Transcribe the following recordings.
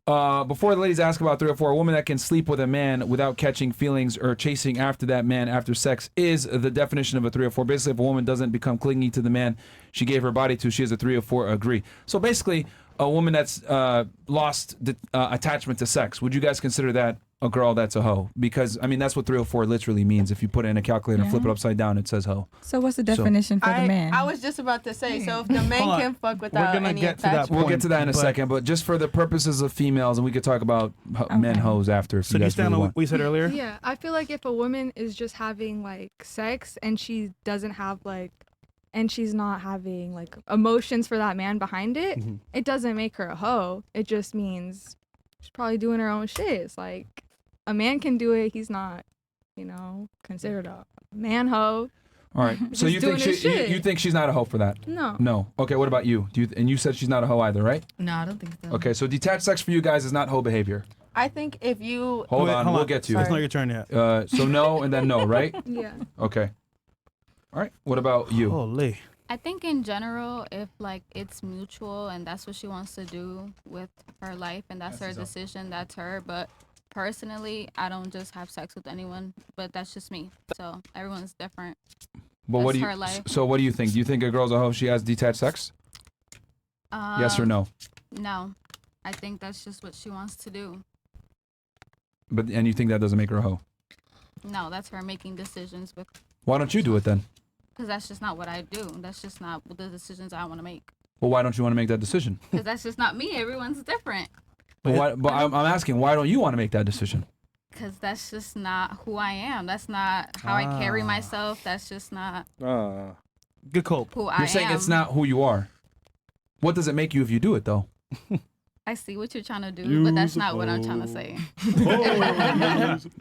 Before the ladies ask about 304, a woman that can sleep with a man without catching feelings or chasing after that man after sex is the definition of a 304. Basically, if a woman doesn't become clingy to the man she gave her body to, she is a 304. Agree. So basically, a woman that's lost attachment to sex, would you guys consider that a girl that's a hoe? Because, I mean, that's what 304 literally means. If you put it in a calculator and flip it upside down, it says hoe. So what's the definition for the man? I was just about to say, so if the man can fuck without any attachment. We'll get to that in a second, but just for the purposes of females, and we could talk about men hoes after. If So you do you guys stand really on want. what we said earlier? Yeah, I feel like if a woman is just having like sex and she doesn't have like, and she's not having like emotions for that man behind it, it doesn't make her a hoe. It just means she's probably doing her own shit. It's like a man can do it. He's not, considered a man hoe. All right. So you think you think she's not a hoe for that? No. No. Okay. What about you? And you said she's not a hoe either, right? No, I don't think so. Okay. So detached sex for you guys is not hoe behavior. I think if you Hold on. We'll get to you. It's not your turn yet. So no and then no, right? Yeah. Okay. All right. What about you? Holy. I think in general, if like it's mutual and that's what she wants to do with her life and that's her decision, that's her. But personally, I don't just have sex with anyone, but that's just me. So everyone's different. But That's what do you? her life. So what do you think? Do you think a girl's a hoe if she has detached sex? Yes or no? No, I think that's just what she wants to do. And you think that doesn't make her a hoe? No, that's her making decisions with. Why don't you do it then? Because that's just not what I do. That's just not the decisions I want to make. Well, why don't you want to make that decision? Because that's just not me. Everyone's different. But I'm asking, why don't you want to make that decision? Because that's just not who I am. That's not how I carry myself. That's just not Good cope. who I am. You're saying it's not who you are. What does it make you if you do it though? I see what you're trying to do, but that's not what I'm trying to say.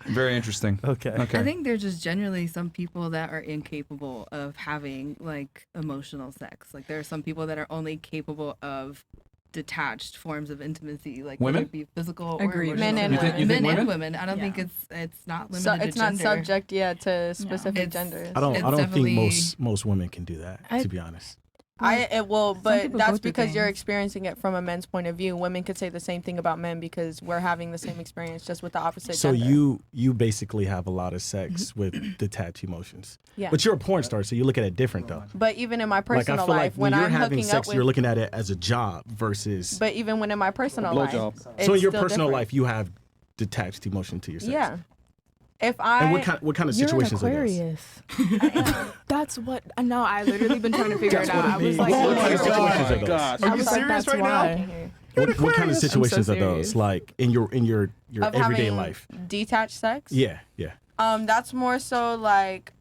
Very interesting. Okay. I think there's just generally some people that are incapable of having like emotional sex. Like there are some people that are only capable of detached forms of intimacy, like Women? whether it be physical Agreed. or Men emotional. and You think men women? and women. I don't think it's not limited so to it's not gender. subject to specific It's- genders. I don't It's think definitely- most women can do that, to be honest. It will, but people that's go through because you're things. experiencing it from a men's point of view. Women could say the same thing about men because we're having the same experience, just with the opposite So gender. you basically have a lot of sex with detached emotions. Yeah. But you're a porn star, so you look at it different though. But even in my Like I personal feel life, like when when you're I'm having hooking sex, up with, you're looking at it as a job versus. but even when in my personal life, it's So in your still personal different. life, you have detached emotion to your sex. Yeah. If I And what kind of situations are those? Aquarius. That's what. No, I literally been trying to figure it out. I was like, What kind of oh, situations are those? Gosh. I Are you was like, serious that's right why. now? What kind of situations are serious. those? Like in your of everyday having life? detached sex. Yeah. That's more so like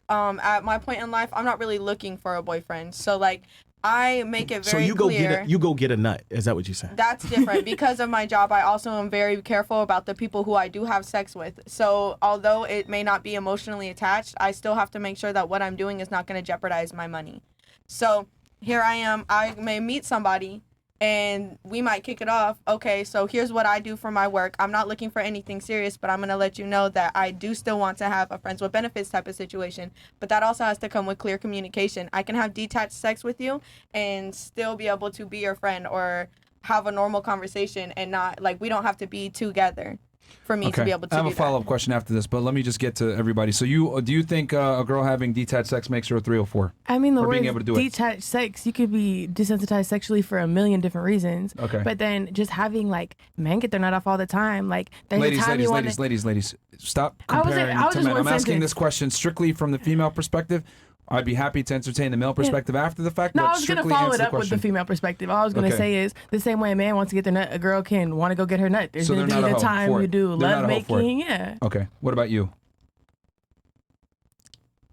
at my point in life, I'm not really looking for a boyfriend. So like I make it So very you go clear. get a nut. Is that what you're saying? That's different because of my job. I also am very careful about the people who I do have sex with. So although it may not be emotionally attached, I still have to make sure that what I'm doing is not going to jeopardize my money. So here I am. I may meet somebody and we might kick it off. Okay, so here's what I do for my work. I'm not looking for anything serious, but I'm going to let you know that I do still want to have a friends with benefits type of situation. But that also has to come with clear communication. I can have detached sex with you and still be able to be your friend or have a normal conversation and not, like, we don't have to be together for me to be able to I have do a follow-up question after this, but let me just get to everybody. So do you think a girl having detached sex makes her a 304? I mean, the Or being word able to do it. detached sex, you could be desensitized sexually for a million different reasons. Okay. But then just having like men get their nut off all the time, like there's a time you want to. Ladies, stop I was comparing just to men. one I'm asking sentence. this question strictly from the female perspective. I'd be happy to entertain the male perspective after the fact. No, but I was gonna strictly follow answer it up with the question. female perspective. All I was gonna Okay. say is the same way a man wants to get their nut, a girl can want to go get her nut. There's So gonna they're be not a the hoe time for you it. do They're not love a hoe for it. making, yeah. Okay. What about you?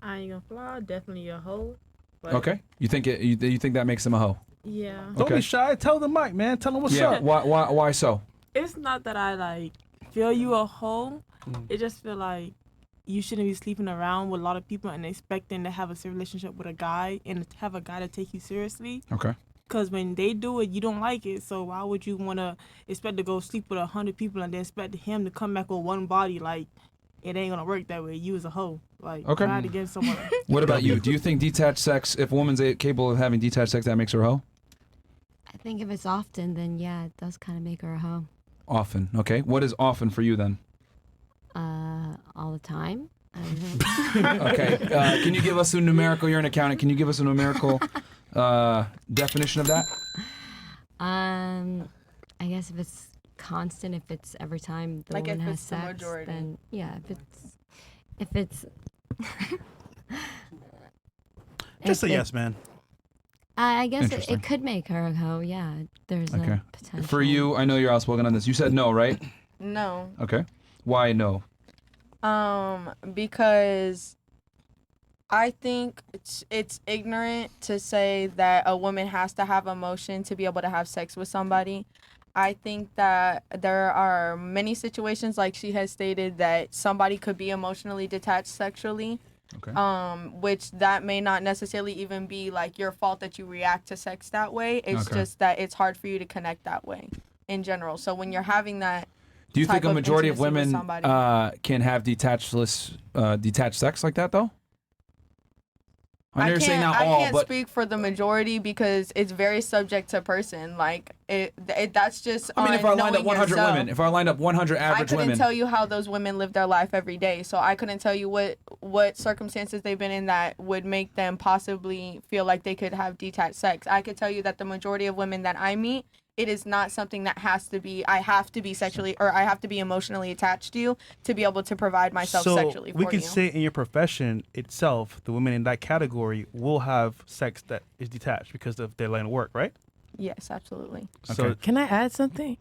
I ain't gonna fly. Definitely a hoe. But Okay. You think you think that makes them a hoe? Yeah. Don't Okay. be shy. Tell the mic, man. Tell them what's Yeah. up. Why so? It's not that I like feel you a hoe. It just feel like you shouldn't be sleeping around with a lot of people and expecting to have a serious relationship with a guy and have a guy to take you seriously. Okay. Because when they do it, you don't like it. So why would you want to expect to go sleep with 100 people and then expect him to come back with one body? Like, it ain't going to work that way. You as a hoe. Like, Okay. try to get someone. What about you? Do you think detached sex, if a woman's capable of having detached sex, that makes her a hoe? I think if it's often, then yeah, it does kind of make her a hoe. Often, okay. What is often for you then? All the time. I don't know. Okay. Can you give us a numerical? You're an accountant. Can you give us a numerical definition of that? I guess if it's constant, if it's every time the Like woman if has it's the sex, majority. then yeah, if it's Just if a it- yes, man. I guess Interesting. it could make her a hoe. Yeah, there's Okay. a potential. For you, I know you're outspoken on this. You said no, right? No. Okay. Why no? Because I think it's ignorant to say that a woman has to have emotion to be able to have sex with somebody. I think that there are many situations, like she has stated, that somebody could be emotionally detached sexually. Okay. Which that may not necessarily even be like your fault that you react to sex that way. It's Okay. just that it's hard for you to connect that way in general. So when you're having that, Do you think type a of majority of intimacy with women somebody. can have detached sex like that though? I know you're saying not I all, can't but speak for the majority because it's very subject to person. Like it that's just. I mean, if I lined up 100 yourself. women, if I lined up 100 I average couldn't women, tell you how those women live their life every day, so I couldn't tell you what circumstances they've been in that would make them possibly feel like they could have detached sex. I could tell you that the majority of women that I meet, it is not something that has to be. I have to be sexually or I have to be emotionally attached to you to be able to provide myself So sexually for we could you. say in your profession itself, the women in that category will have sex that is detached because of their line of work, right? Yes, absolutely. So Can I add something?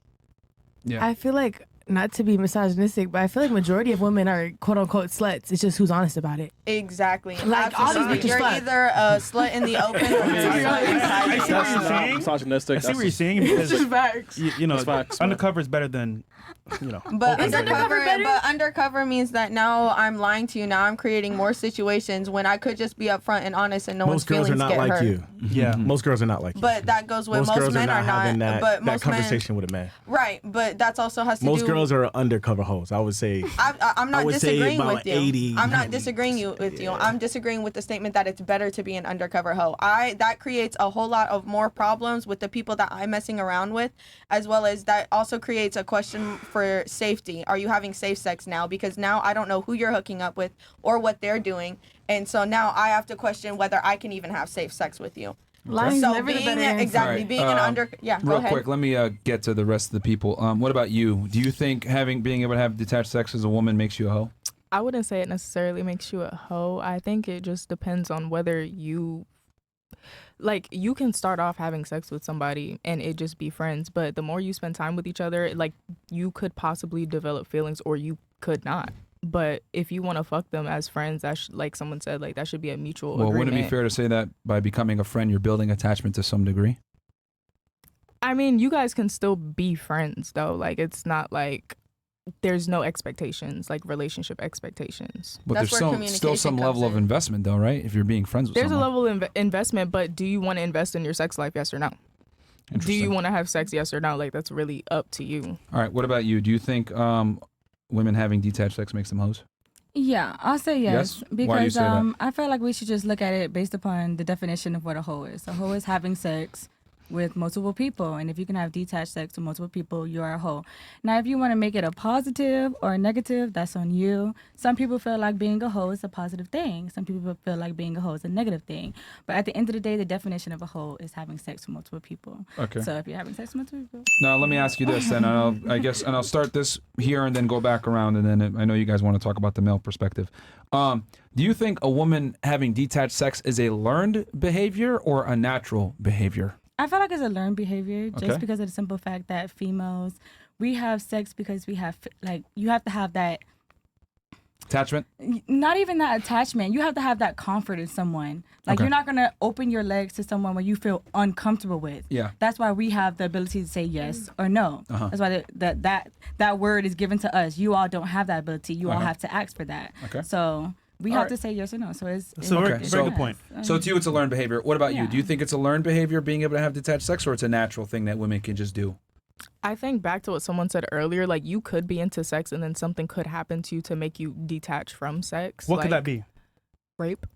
yeah. I feel like, not to be misogynistic, but I feel like majority of women are quote unquote sluts. It's just who's honest about it. Exactly. Like, all these Absolutely. bitches You're slut. either a slut in the open or you're a slut inside. I see what you're saying. Misogynistic. I see what you're saying because Facts. you know That's facts, man. undercover is better than But open. undercover means that now I'm lying to you. Now I'm creating more situations when I could just be upfront and honest and no one's Most girls feelings are not get like hurt. you. Yeah. Most girls are not like you. But that goes with most girls men are not having not. that, But that most men, conversation with a man. right? But that's also has to Most do. girls are undercover hoes. I would say. I'm I not would say disagreeing about with you. 80, I'm not 90. disagreeing with you. I'm disagreeing with the statement that it's better to be an undercover hoe. That creates a whole lot of more problems with the people that I'm messing around with, as well as that also creates a question for safety. Are you having safe sex now? Because now I don't know who you're hooking up with or what they're doing, and so now I have to question whether I can even have safe sex with you. Lying's So never the being better answer. exactly All right, being an go real ahead. quick, let me get to the rest of the people. What about you? Do you think being able to have detached sex as a woman makes you a hoe? I wouldn't say it necessarily makes you a hoe. I think it just depends on whether you can start off having sex with somebody and it just be friends, but the more you spend time with each other, like you could possibly develop feelings or you could not. But if you want to fuck them as friends, like someone said, like that should be a mutual Well, agreement. wouldn't it be fair to say that by becoming a friend, you're building attachment to some degree? I mean, you guys can still be friends though. Like it's not like there's no expectations, like relationship expectations. But That's there's where still some communication level comes of in. investment, though, right? If you're being friends with There's a someone. level of investment, but do you want to invest in your sex life? Yes or no? Do you Interesting. want to have sex? Yes or no? Like that's really up to you. All right. What about you? Do you think women having detached sex makes them hoes? Yeah, I'll say yes, Yes? Why do you because say that? I feel like we should just look at it based upon the definition of what a hoe is. A hoe is having sex with multiple people, and if you can have detached sex with multiple people, you are a hoe. Now, if you want to make it a positive or a negative, that's on you. Some people feel like being a hoe is a positive thing. Some people feel like being a hoe is a negative thing. But at the end of the day, the definition of a hoe is having sex with multiple people. Okay. So if you're having sex with multiple people, Now, let me ask you this, then. I'll start this here and then go back around, and then I know you guys want to talk about the male perspective. Do you think a woman having detached sex is a learned behavior or a natural behavior? I feel like it's a learned behavior just Okay. because of the simple fact that females, we have sex because we have, like, you have to have that, Attachment? not even that attachment. You have to have that comfort in someone. Like, Okay. you're not going to open your legs to someone when you feel uncomfortable with. Yeah. That's why we have the ability to say yes or no. Uh-huh. That's why that word is given to us. You all don't have that ability. You all Okay. have to ask for that. Okay. So we All have right. to say yes or no. So it's So Okay, very so- good point. So to you, it's a learned behavior. What about you? Yeah. Do you think it's a learned behavior being able to have detached sex, or it's a natural thing that women can just do? I think back to what someone said earlier, like you could be into sex and then something could happen to you to make you detach from sex. What could like that be? Rape.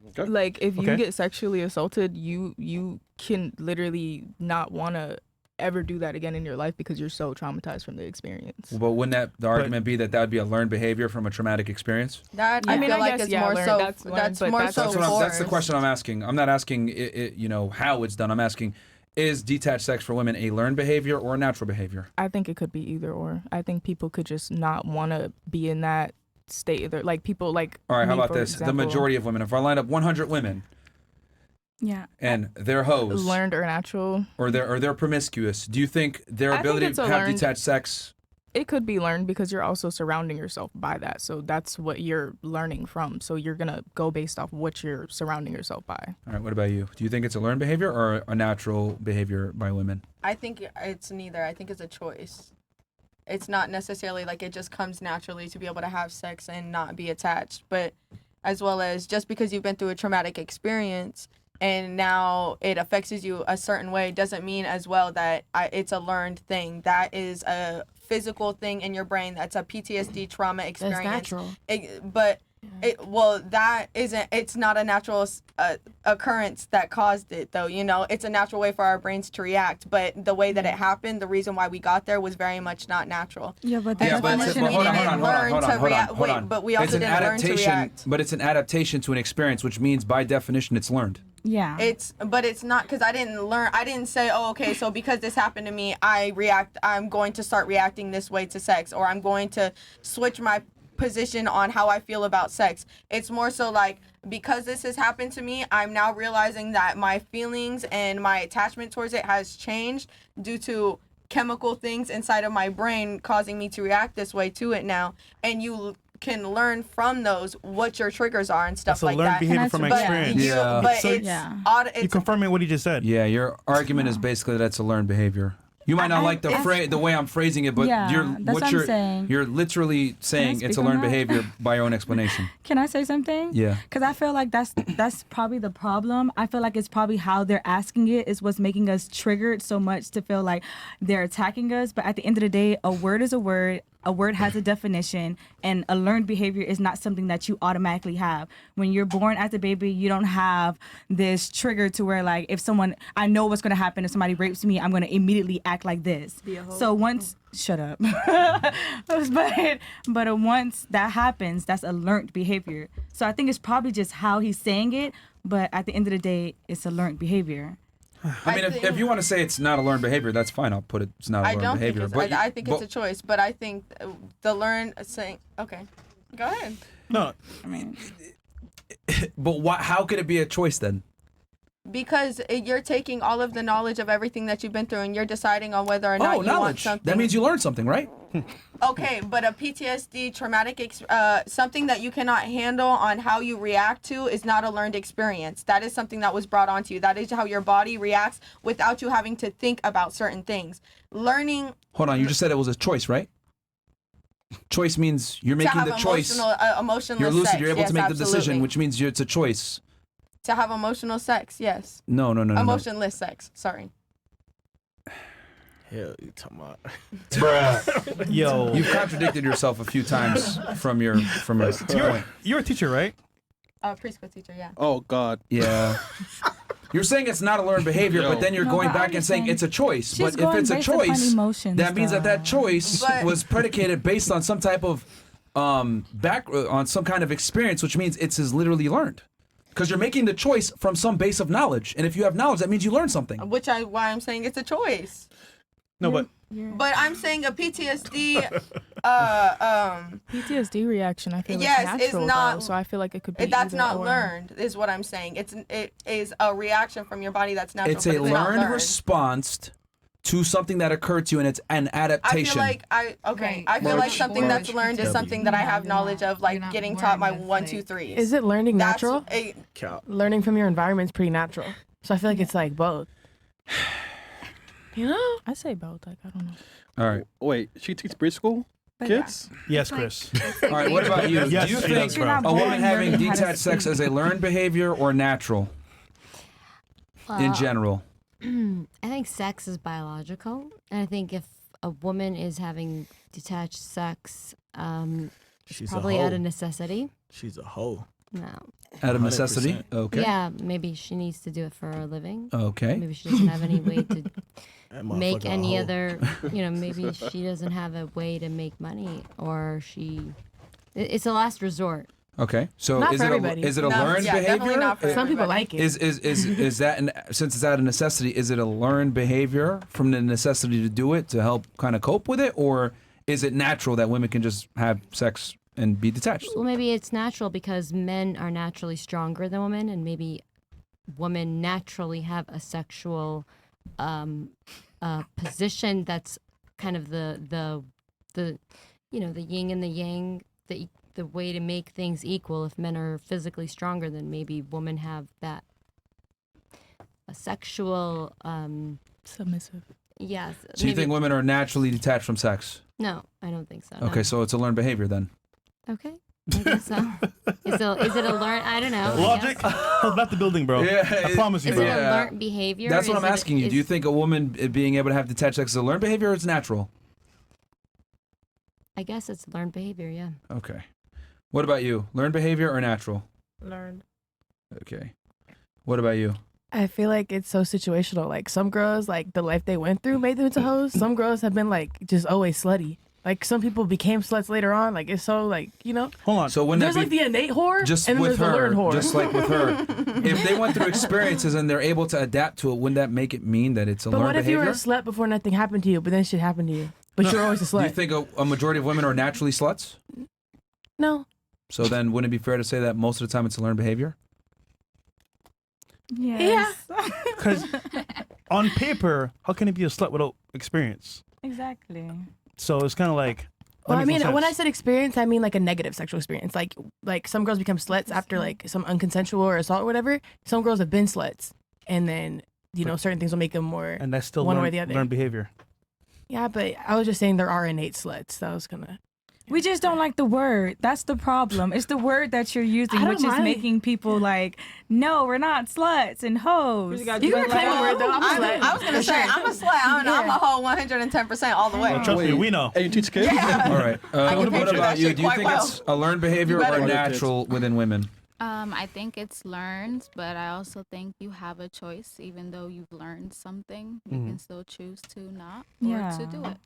Okay. Like if you Okay. get sexually assaulted, you can literally not want to ever do that again in your life because you're so traumatized from the experience. But wouldn't the argument be that would be a learned behavior from a traumatic experience? That I I mean, feel I like guess, it's yeah, more learned, so that's learned, that's but more that's so That's the forced. question I'm asking. I'm not asking how it's done. I'm asking, is detached sex for women a learned behavior or a natural behavior? I think it could be either or. I think people could just not want to be in that state. Either. Like people like. All right, how me, about for this? example, The majority of women, if I line up 100 women Yeah. and they're hoes learned or natural. or they're promiscuous, do you think their I think ability it's to a have learned- detached sex? It could be learned because you're also surrounding yourself by that. So that's what you're learning from. So you're gonna go based off what you're surrounding yourself by. All right, what about you? Do you think it's a learned behavior or a natural behavior by women? I think it's neither. I think it's a choice. It's not necessarily like it just comes naturally to be able to have sex and not be attached, but as well as just because you've been through a traumatic experience and now it affects you a certain way doesn't mean as well that it's a learned thing. That is a physical thing in your brain. That's a PTSD trauma experience. natural. That isn't. It's not a natural occurrence that caused it, though. You know, it's a natural way for our brains to react. But the way that it happened, the reason why we got there was very much not natural. Yeah, but Yeah, but definition we of didn't learn to react. Wait, but we also It's an didn't learn to adaptation, react. but it's an adaptation to an experience, which means by definition it's learned. Yeah. It's not because I didn't say, oh, okay, so because this happened to me, I'm going to start reacting this way to sex, or I'm going to switch my position on how I feel about sex. It's more so like, because this has happened to me, I'm now realizing that my feelings and my attachment towards it has changed due to chemical things inside of my brain causing me to react this way to it now. And you can learn from those what your triggers are and stuff That's a like learned that. behavior from But experience. Yeah. But So it's You're confirming what he just said. Yeah, your argument is basically that it's a learned behavior. You might not like the way I'm phrasing it, but Yeah, that's what I'm saying. you're literally saying speak it's a on learned that? behavior by your own explanation. Can I say something? Yeah. Because I feel like that's probably the problem. I feel like it's probably how they're asking it is what's making us triggered so much to feel like they're attacking us. But at the end of the day, a word is a word. A word has a definition, and a learned behavior is not something that you automatically have. When you're born as a baby, you don't have this trigger to where, like, if I know what's going to happen if somebody rapes me, I'm going to immediately act like this. So once, shut up. but once that happens, that's a learned behavior. So I think it's probably just how he's saying it, but at the end of the day, it's a learned behavior. I mean, if you want to say it's not a learned behavior, that's fine. I'll put it's not a I learned don't behavior. think I think it's a choice, but I think the learn saying okay, go ahead. No, I mean, but how could it be a choice then? Because you're taking all of the knowledge of everything that you've been through, and you're deciding on whether or not you want knowledge. something. That means you learned something, right? Okay, but a PTSD traumatic something that you cannot handle on how you react to is not a learned experience. That is something that was brought onto you. That is how your body reacts without you having to think about certain things. Learning. Hold on, you just said it was a choice, right? Choice means you're to making have the choice. emotionless You're lucid. sex. You're able Yes, to make the decision, absolutely. which means it's a choice. To have emotional sex, yes. No. Emotionless sex. Sorry. Hell, you talking about? Bruh. Yo. You've contradicted yourself a few times from your point. You're a teacher, right? Preschool teacher, yeah. Oh God. Yeah. You're saying it's not a learned behavior, but then you're No, going but back I'm and saying saying it's a choice. she's But if going it's a based upon choice, emotions, that means that choice But- was predicated based on some type of on some kind of experience, which means it's literally learned. Because you're making the choice from some base of knowledge, and if you have knowledge, that means you learned something. Why I'm saying it's a choice. No, but But I'm saying a PTSD PTSD reaction, I feel Yes, like it's natural, not- though, so I feel like it could be that's either not or. learned is what I'm saying. It is a reaction from your body that's natural. It's but a it's not learned learned. response to something that occurred to you, and it's an I adaptation. feel like I feel like something that's learned is something that I have knowledge of, like getting taught my 1, 2, 3s. Is it learning That's natural? Learning from your environment is pretty natural. So I feel like it's like both. You know? I say both. Like, I don't know. All right. Wait, she teaches preschool kids? Yes, Chris. All right, what about you? Yes, Do you she think does, bro. a woman having detached sex is a learned behavior or natural in general? I think sex is biological, and I think if a woman is having detached sex, it's She's a probably out hoe. of necessity. She's a hoe. No. Out of necessity? 100%. Okay. Yeah, maybe she needs to do it for a living. Okay. Maybe she doesn't have any way to That make motherfucker a any hoe. other, maybe she doesn't have a way to make money, or it's a last resort. Okay. So Not is for it everybody. is it a No, learned yeah, behavior? definitely not for Some people everybody. like it. Is that since it's out of necessity, is it a learned behavior from the necessity to do it to help kind of cope with it, or is it natural that women can just have sex and be detached? Well, maybe it's natural because men are naturally stronger than women, and maybe women naturally have a sexual position that's kind of the yin and the yang, the way to make things equal. If men are physically stronger, then maybe women have that a sexual Submissive. yes. So you think women are naturally detached from sex? No, I don't think so. Okay, no. so it's a learned behavior then. Okay. I guess so. Is it a learn? I don't know. I Logic? guess. Not the building, bro. Yeah, I promise you, Is bro. it a Yeah. learned behavior? That's what Is I'm it- asking you. Do you think a woman being able to have detached sex is a learned behavior or it's natural? I guess it's learned behavior. Yeah. Okay. What about you? Learned behavior or natural? Learned. Okay. What about you? I feel like it's so situational. Like some girls, like the life they went through made them into hoes. Some girls have been like just always slutty. Like some people became sluts later on. Like it's so like Hold on. So when there's that like the innate whore, just and then with there's the her, learned whore. just like with her, if they went through experiences and they're able to adapt to it, wouldn't that make it mean that it's a But learned what if behavior? you were a slut before nothing happened to you, but then shit happened to you, but you're always a Do you slut? think a majority of women are naturally sluts? No. So then wouldn't it be fair to say that most of the time it's a learned behavior? Yes. Because on paper, how can it be a slut without experience? Exactly. So it's kind of like. Well, I that makes mean, no when I sense. said experience, I mean like a negative sexual experience. Like some girls become sluts after like some unconsensual or assault or whatever. Some girls have been sluts, and then certain things will make them more. And that's still one way or learned, the other. learned behavior. Yeah, but I was just saying there are innate sluts. That was gonna. We just don't like the word. That's the problem. It's the word that you're using, I don't which is mind. making people like, no, we're not sluts and hoes. You can reclaim the word though. I'm a slut. I was gonna say I'm a slut. I'm a hoe 110% all the way. Well, trust me, we know. Hey, you teach kids? Yeah. All right. can What picture about that you? shit Do you quite think well. it's a learned behavior You better- or natural within women? I think it's learned, but I also think you have a choice. Even though you've learned something, you can still choose to not or to do it.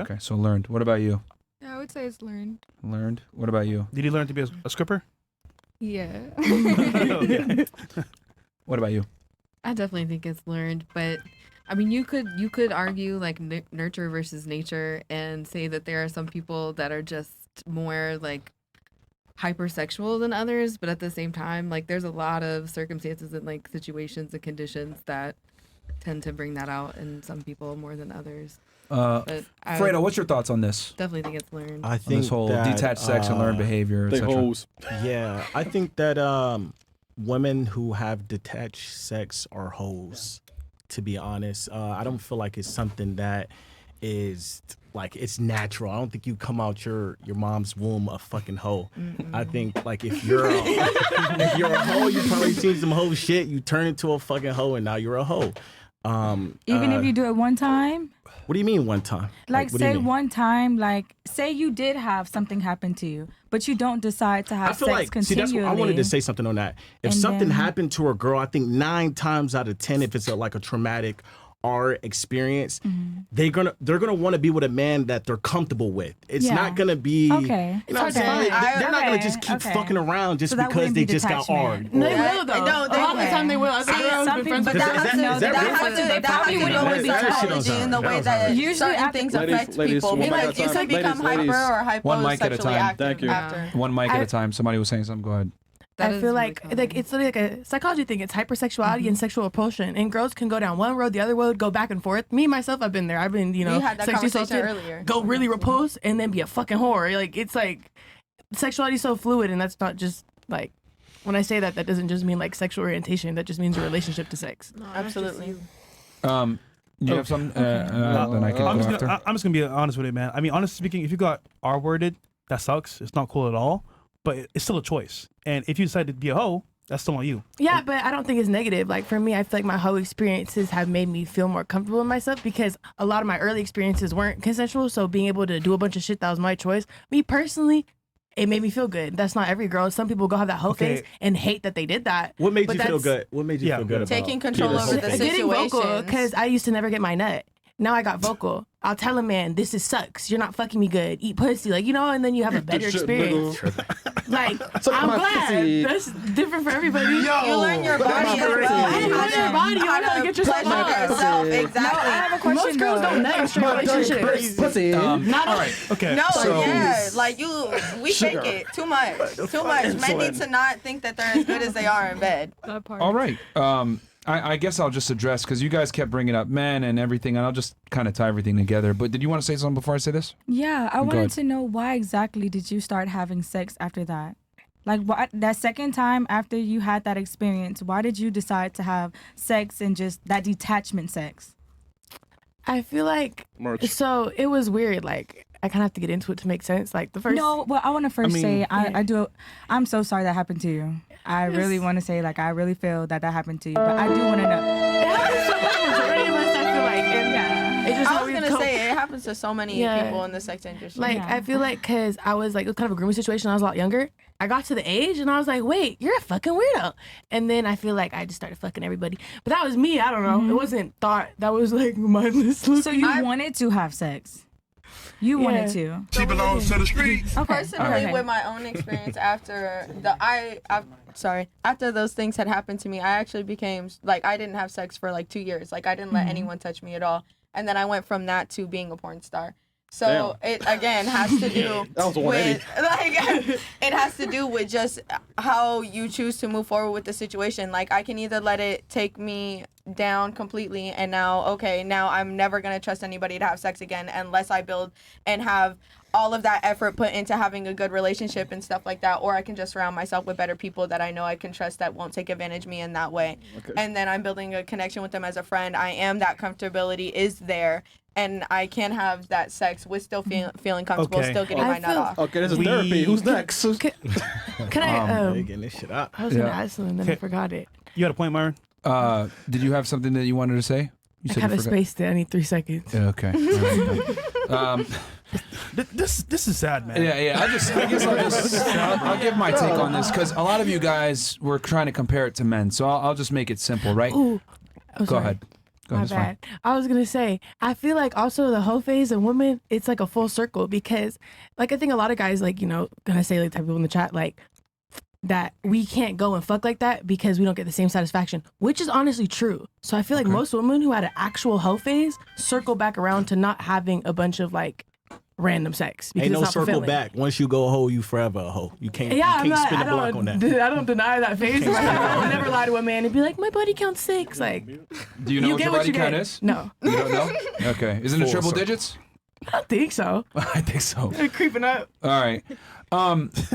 Okay, so learned. What about you? Yeah, I would say it's learned. Learned. What about you? Did you learn to be a stripper? Yeah. Okay. What about you? I definitely think it's learned, but I mean, you could argue like nurture versus nature and say that there are some people that are just more like hypersexual than others, but at the same time, like there's a lot of circumstances and like situations and conditions that tend to bring that out in some people more than others. But I would Fredo, what's your thoughts on this? definitely think it's learned. I On think this whole that, detached sex and learned behavior, They etc. hoes. Yeah, I think that women who have detached sex are hoes. To be honest, I don't feel like it's something that is like it's natural. I don't think you come out your mom's womb a fucking hoe. I think like if you're a hoe, you probably seen some hoe shit. You turn into a fucking hoe, and now you're a hoe. Even if you do it one time, What do you mean one time? like what do you say mean? one time, like say you did have something happen to you, but you don't decide to I have feel sex like see continually. that's what I wanted to say something on that. If And something then- happened to a girl, I think 9 times out of 10, if it's like a traumatic our experience, they're gonna want to be with a man that they're comfortable with. It's Yeah. not gonna be Okay. You know what I'm Okay. saying? They're not gonna Okay. just keep Okay. fucking around just So that because wouldn't they be just got detachment. hard. No, they Yeah, will though. no, A lot of the time they will. I've been See, around, some been friends But with that them. has to, is that that real? has to, that has to That do with shit don't psychology sound and the right. way That that sounds Usually certain after- things Ladies, affect ladies, people. one mic Because at a you time. could become Ladies, hyper or One mic at a hyposexually time. active Thank you. after. One mic at I- a time. Somebody was saying something. Go ahead. That I is feel really like common. it's literally like a psychology thing. It's hypersexuality and sexual repulsion, and girls can go down one road, the other road, go back and forth. Me myself, I've been there. I've been We had that sexually conversation assaulted, earlier. go really repulsed, and then be a fucking whore. Like it's like sexuality is so fluid, and that's not just like when I say that, that doesn't just mean like sexual orientation. That just means your relationship to sex. Absolutely. You have some? Then I can I'm go just, after. I'm just gonna be honest with it, man. I mean, honestly speaking, if you got R-worded, that sucks. It's not cool at all. But it's still a choice. And if you decide to be a hoe, that's still on you. Yeah, but I don't think it's negative. Like for me, I feel like my whole experiences have made me feel more comfortable in myself because a lot of my early experiences weren't consensual. So being able to do a bunch of shit that was my choice, me personally, it made me feel good. That's not every girl. Some people go have that whole Okay. phase and hate that they did that. What made But you feel that's- good? What made you feel good about Taking control being a over the hoe? Getting vocal situations. because I used to never get my nut. Now I got vocal. I'll tell a man, this is sucks. You're not fucking me good. Eat pussy, like, you know, and then you have a better shit, experience. Like, Suck I'm my glad. pussy. That's different for everybody. You learn your body as well. I didn't learn your body. You gotta get yourself pleasure out. yourself. No, I Exactly. have a question. Most girls don't nut in straight relationships. Pussy. Not all right. Okay. No, So- yeah, like we Sugar. fake it too much. Too much. Men need to not think that they're as good as they are in bed. That part. All right. I guess I'll just address, because you guys kept bringing up men and everything, and I'll just kind of tie everything together. But did you want to say something before I say this? Yeah, I Go wanted ahead. to know why exactly did you start having sex after that? Like, what, that second time after you had that experience, why did you decide to have sex and just that detachment sex? I feel like Merch. so it was weird. Like I kind of have to get into it to make sense. Like the first. No, well, I want to first mean, say I do. I'm so sorry that happened to you. I really want to say, like, I really feel that happened to you, but I do want to know. It happens to the majority of us. I feel like. And it just I was always gonna comes- say it happens to so many Yeah. people in the sex industry. Like I feel like because I was like it was kind of a grooming situation. When I was a lot younger. I got to the age and I was like, wait, you're a fucking weirdo. And then I feel like I just started fucking everybody. But that was me. I don't know. It wasn't thought. That was like mindless. So you wanted to have sex. You wanted to. She belongs to the streets. Okay. Personally, Okay. with my own experience after after those things had happened to me, I actually became like I didn't have sex for like 2 years. Like I didn't let anyone touch me at all. And then I went from that to being a porn star. So it again has to do That was a with 180. like it has to do with just how you choose to move forward with the situation. Like I can either let it take me down completely and now I'm never gonna trust anybody to have sex again unless I build and have all of that effort put into having a good relationship and stuff like that, or I can just surround myself with better people that I know I can trust that won't take advantage of me in that way. Okay. And then I'm building a connection with them as a friend. I am that comfortability is there, and I can have that sex with still feeling comfortable, Okay. still getting I my nut feel- off. Okay, this is We- therapy. Who's next? Can I? They getting this shit out. I was gonna Yeah. ask something, then I forgot it. You had a point, Myron. Did you have something that you wanted to say? You I kind of spaced it. I need 3 seconds. Yeah, okay. All right, This is sad, man. yeah. I'll give my take on this, because a lot of you guys were trying to compare it to men. So I'll just make it simple, right? Ooh. I'm Go sorry. ahead. Go My ahead. It's fine. bad. I was gonna say, I feel like also the whole phase of women, it's like a full circle because, like, I think a lot of guys, like, you know, gonna say like type people in the chat, like, that we can't go and fuck like that because we don't get the same satisfaction, which is honestly true. So I feel like most women who had an actual hoe phase circle back around to not having a bunch of like random sex because Ain't it's no not circle fulfilling. back. Once you go a hoe, you forever a hoe. You can't. Yeah, you I'm can't not. spin a block on that. I don't deny that phase. I never lie to a man and be like, my body counts 6. Like, Do you know what get your what body you count get. is? No, You don't know? Okay. Isn't it Full triple circle. digits? I don't think so. I think so. They're creeping up. All right.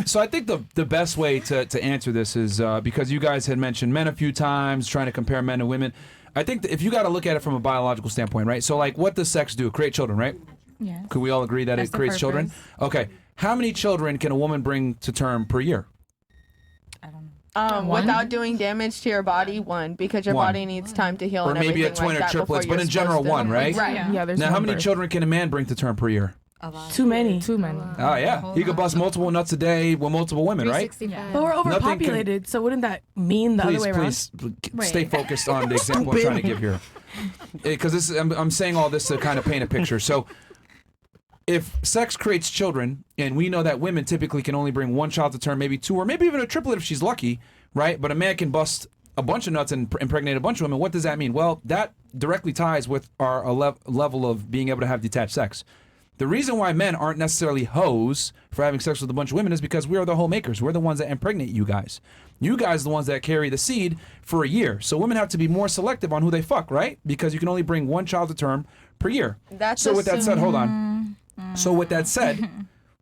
So I think the best way to answer this is because you guys had mentioned men a few times, trying to compare men to women. I think that if you got to look at it from a biological standpoint, right? So like, what does sex do? Create children, right? Yes. Could we all agree that That's it the creates children? purpose. Okay. How many children can a woman bring to term per year? I don't know. One? Without doing damage to your body, because your One. body needs time to heal Or and maybe a everything twin like or that triplets, before but in you're general, supposed to- one, right? Right. Yeah, there's Now, how one many birth. children can a man bring to term per year? A lot. Too many. Too many. Oh, yeah. He could bust multiple nuts a day with multiple women, right? 365. But we're Nothing can- overpopulated, so wouldn't that mean the Please, other way around? stay focused on the example I'm trying to give here. Because I'm saying all this to kind of paint a picture. So, if sex creates children, and we know that women typically can only bring one child to term, maybe 2, or maybe even a triplet if she's lucky, right? But a man can bust a bunch of nuts and impregnate a bunch of women. What does that mean? Well, that directly ties with our level of being able to have detached sex. The reason why men aren't necessarily hoes for having sex with a bunch of women is because we are the homemakers. We're the ones that impregnate you guys. You guys are the ones that carry the seed for a year. So women have to be more selective on who they fuck, right? Because you can only bring one child to term per year. That's So with that said, hold on. Mm. So with that said,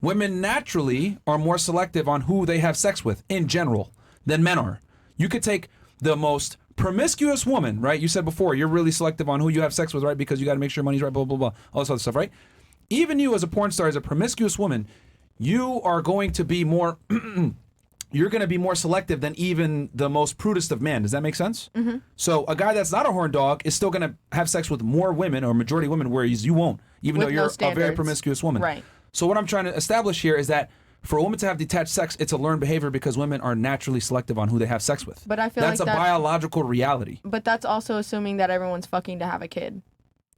women naturally are more selective on who they have sex with in general than men are. You could take the most promiscuous woman, right? You said before, you're really selective on who you have sex with, right? Because you got to make sure money's right, blah, blah, blah, all this other stuff, right? Even you as a porn star, as a promiscuous woman, you are going to be more, you're going to be more selective than even the most prudest of men. Does that make sense? Mm-hmm. So a guy that's not a horn dog is still going to have sex with more women or majority women, whereas you won't, even With though no you're a very standards. promiscuous woman. Right. So what I'm trying to establish here is that For a woman to have detached sex, it's a learned behavior because women are naturally selective on who they have sex with. But I feel that's like a biological reality. But that's also assuming that everyone's fucking to have a kid.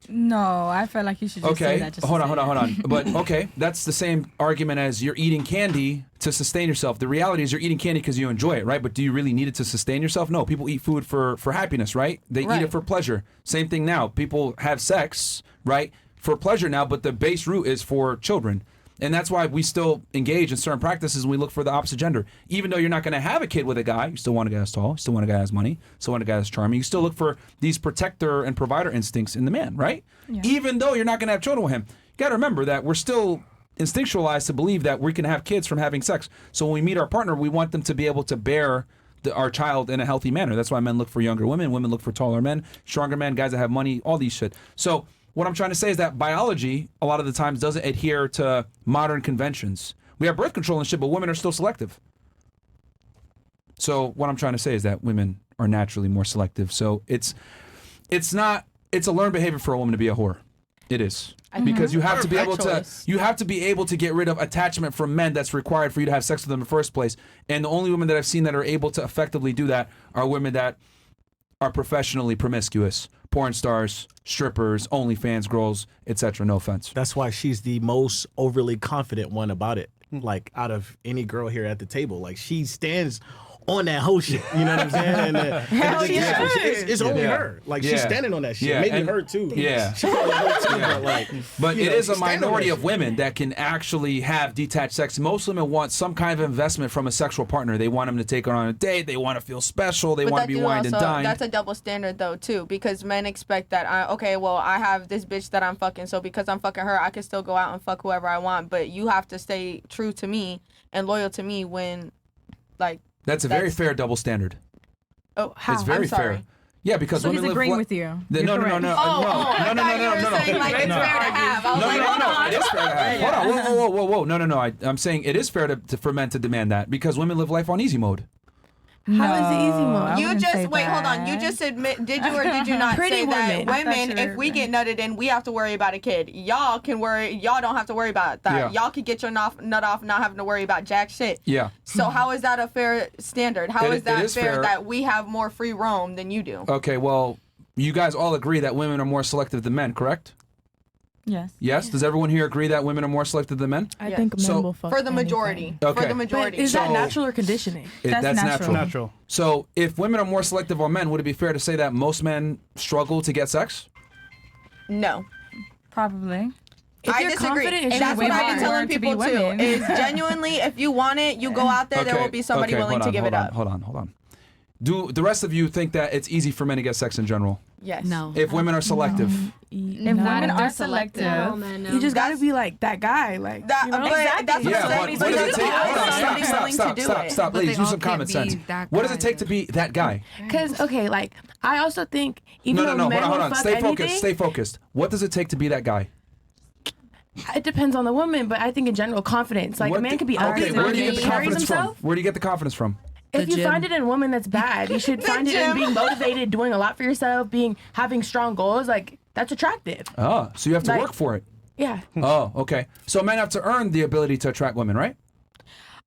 No, I feel like you should just say Okay, that. Just hold to on, say hold on, it. hold on. But okay, that's the same argument as you're eating candy to sustain yourself. The reality is you're eating candy because you enjoy it, right? But do you really need it to sustain yourself? No, people eat food for happiness, right? They eat Right. it for pleasure. Same thing now. People have sex, right, for pleasure now, but the base root is for children. And that's why we still engage in certain practices and we look for the opposite gender. Even though you're not going to have a kid with a guy, you still want a guy that's tall, you still want a guy that's money, still want a guy that's charming. You still look for these protector and provider instincts in the man, right? Yeah. Even though you're not going to have children with him. You got to remember that we're still instinctualized to believe that we can have kids from having sex. So when we meet our partner, we want them to be able to bear our child in a healthy manner. That's why men look for younger women, women look for taller men, stronger men, guys that have money, all these shit. So what I'm trying to say is that biology, a lot of the times, doesn't adhere to modern conventions. We have birth control and shit, but women are still selective. So what I'm trying to say is that women are naturally more selective. So it's a learned behavior for a woman to be a whore. It is. Because you have to be able to get rid of attachment from men that's required for you to have sex with them in the first place. And the only women that I've seen that are able to effectively do that are women that are professionally promiscuous. Porn stars, strippers, OnlyFans girls, etc. No offense. That's why she's the most overly confident one about it. Like out of any girl here at the table, like she stands on that whole shit. You know what I'm saying? It's only her. Like she's standing on that shit. Yeah, Maybe and- her too. Yeah. She probably her too. But like, But you it know, is a she's standing on minority that of women that can actually have detached sex. Most women want some kind of investment from a sexual partner. They want them to take her on a date. They want to feel special. They But want that to be dude wined and also, dined. that's a double standard though too, because men expect that I have this bitch that I'm fucking, so because I'm fucking her, I can still go out and fuck whoever I want. But you have to stay true to me and loyal to me when, like. That's a very fair double standard. Oh, how? It's very I'm sorry. fair. Yeah, because So women he's live agreeing li- with you. The- You're no, no, no, correct. no, I no, thought you were saying, like, it's fair to have. I was like, hold on. It is fair to have. Hold on, whoa. No. I'm saying it is fair for men to demand that because women live life on easy mode. How is the easy No, mode? I You wouldn't say just wait. Hold on. You that. just admit. Did you or did you not Pretty say that women. I thought women, you if were we right. get nutted in, we have to worry about a kid. Y'all can worry. Y'all don't have to worry about that. Yeah. Y'all can get your nut off, not having to worry about jack shit. Yeah. So how is that a fair standard? How It- is that it is fair fair. that we have more free roam than you do? Okay, well, you guys all agree that women are more selective than men, correct? Yes. Yes? Does everyone here agree that women are more selective than men? I Yeah. think men So- will fuck For the majority. anything. Okay. For the But majority. is that So- natural or conditioning? That's That's natural. Natural. So if women are more selective on men, would it be fair to say that most men struggle to get sex? No. Probably. If I you're disagree. confident, And it's that's way what I've been harder telling to be people too. women. Is genuinely, if you want it, you go out there. There will be somebody willing to give it up. Hold on. Do the rest of you think that it's easy for men to get sex in general? Yes. No. If women are selective? If women are selective, You just gotta be like that guy, like That, you know? but that's what Yeah, I'm but saying. what does it take? Hold on, Somebody willing to do it. stop. But Ladies, they use all some common can't be sense. that What does guy, it take to be that guy? Because okay, like I also think even No, though men hold will on. fuck Stay anything, focused. Stay focused. What does it take to be that guy? it depends on the woman, but I think in general, confidence. Like What a man the- could be okay, ugly, where but do you he get the carries confidence himself. from? Where do you get the confidence from? If you gym. find it in a woman that's bad, you should find it in gym. being motivated, doing a lot for yourself, having strong goals. Like that's attractive. Oh, so you have to Like- work for it. Yeah. Oh, okay. So men have to earn the ability to attract women, right?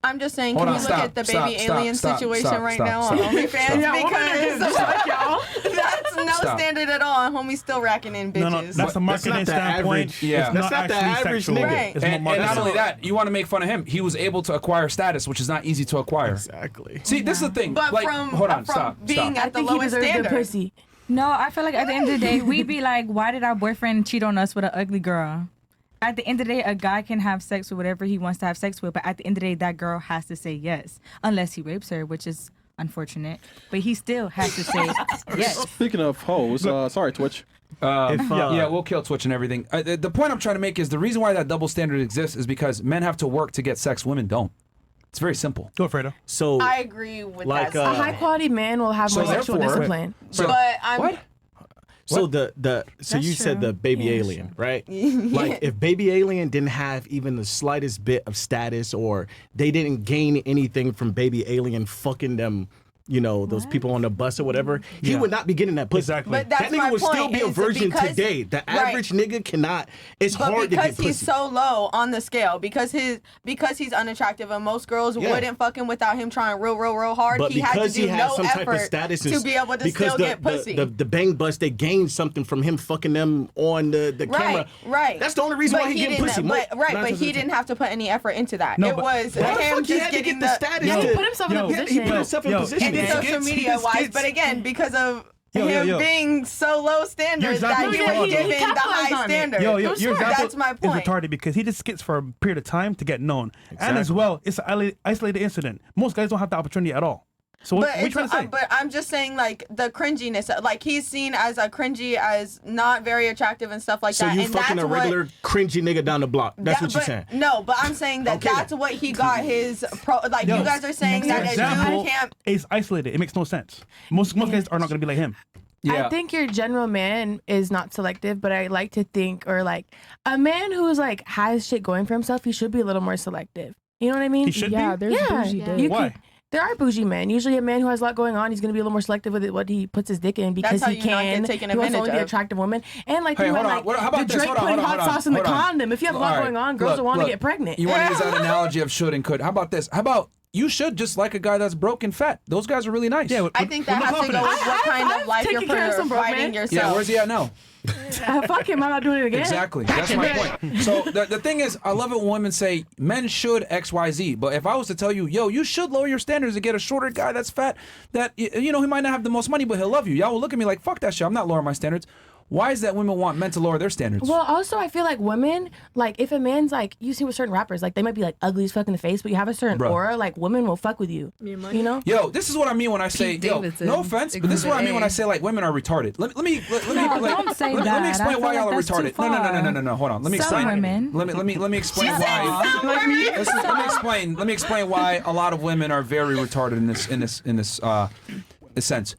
I'm just saying, Hold can on, you look stop, at the stop, baby stop, alien stop, situation stop, right stop, now stop. on OnlyFans? Stop. Because that's no Stop. standard at all, and homie's still racking in bitches. No, that's a marketing not the standpoint. average- Yeah. It's That's not not the actually average sexual. nigga. Right. It's more And not marketing. only that, you want to make fun of him. He was able to acquire status, which is not easy to acquire. Exactly. See, this is the thing. But like, from hold on, from stop, being stop. I at the think he lowest deserves standard. good pussy. no, I feel like at the end of the day, we'd be like, why did our boyfriend cheat on us with an ugly girl? At the end of the day, a guy can have sex with whatever he wants to have sex with, but at the end of the day, that girl has to say yes, unless he rapes her, which is unfortunate. But he still has to say yes. Speaking of hoes, sorry, Twitch. Yeah, we'll kill Twitch and everything. The point I'm trying to make is the reason why that double standard exists is because men have to work to get sex, women don't. It's very simple. Go, Fredo. So I agree with Like, that. A high quality man will have So more sexual therefore- discipline. So, but I'm what? So so you said true. the baby Yeah, alien, right? Like if baby alien didn't have even the slightest bit of status or they didn't gain anything from baby alien fucking them you know, those people on the bus or whatever, he would not be getting that pussy. Exactly. But that's that nigga my would still point, be a is virgin because- today. The average nigga cannot. It's But hard to get because pussy. he's so low on the scale, because he's unattractive, and most girls wouldn't fuck him without him trying real hard. But He had to because do he has no some type of effort status to be able to because still get pussy. The bang bus, they gained something from him fucking them on the camera. Right. That's the only reason why he getting didn't- pussy. But, Nine but times out he of didn't 10. have to put any effort into that. No, It but- was Why the him fuck he just had to getting get the status? Yeah, he to- put himself in a Yo, position. He put himself in a position. and then His social skits- media his wise, skits- but again, because of Yo, him yo. being so low standards exactly that he right. was He given the capitalized high on it. standard. Yo, It was your smart. example That's my point. is retarded because he did skits for a period of time to get known, and as Exactly. well, it's an isolated incident. Most guys don't have the opportunity at all. So what are you trying to say? But I'm just saying, like, the cringiness, like, he's seen as a cringy, as not very attractive and stuff like So that. you and fucking that's a regular cringy nigga down the block. That's what you're saying. No, but I'm saying that Okay, that's what he got his pro. Like, Yo, you guys are saying Your that a example dude can't. is isolated. It makes no sense. Most guys are not going to be like him. Yeah. I think your general man is not selective, but I like to think, or like a man who's like has shit going for himself, he should be a little more selective. You know what I mean? He should Yeah, be. there's Yeah. bougie Yeah. dudes. You Why? can- there are bougie men. Usually, a man who has a lot going on, he's going to be a little more selective with it, what he puts his dick in because how he you not get can. taken He wants to advantage only be an of. attractive woman. And like, Hey, you hold had, on. like What- how the about this? Drake Hold on, putting hold on, hot hold on, sauce in the hold on. condom. If you have a lot All right. going on, girls Look, will want to look, get pregnant. You want to use that analogy of should and could. How about this? How about you should just like a guy that's broke and fat? Those guys are really nice. Yeah, I think that has to go with what kind of life you're taken care of some broke providing men. yourself. Yeah, where's he at now? Fuck him, I'm not doing it again. Exactly. That's my point. So the thing is, I love it when women say men should X, Y, Z. But if I was to tell you, yo, you should lower your standards and get a shorter guy that's fat, that you know he might not have the most money, but he'll love you. Y'all will look at me like, fuck that shit. I'm not lowering my standards. Why is that women want men to lower their standards? Well, also, I feel like women, like, if a man's like, you see with certain rappers, like, they might be like ugly as fuck in the face, but you have a certain Bruh. aura, like, women will fuck with you. You know? Yo, this is what I mean when I say, Pete yo, Davidson, no offense, but this is what I mean when I say like women are retarded. Let me No, don't say let me that. I explain feel why like y'all are that's too retarded. No. Hold on. Let me Some explain. women. Let me explain why. Let me explain why a lot of women are very retarded in this sense.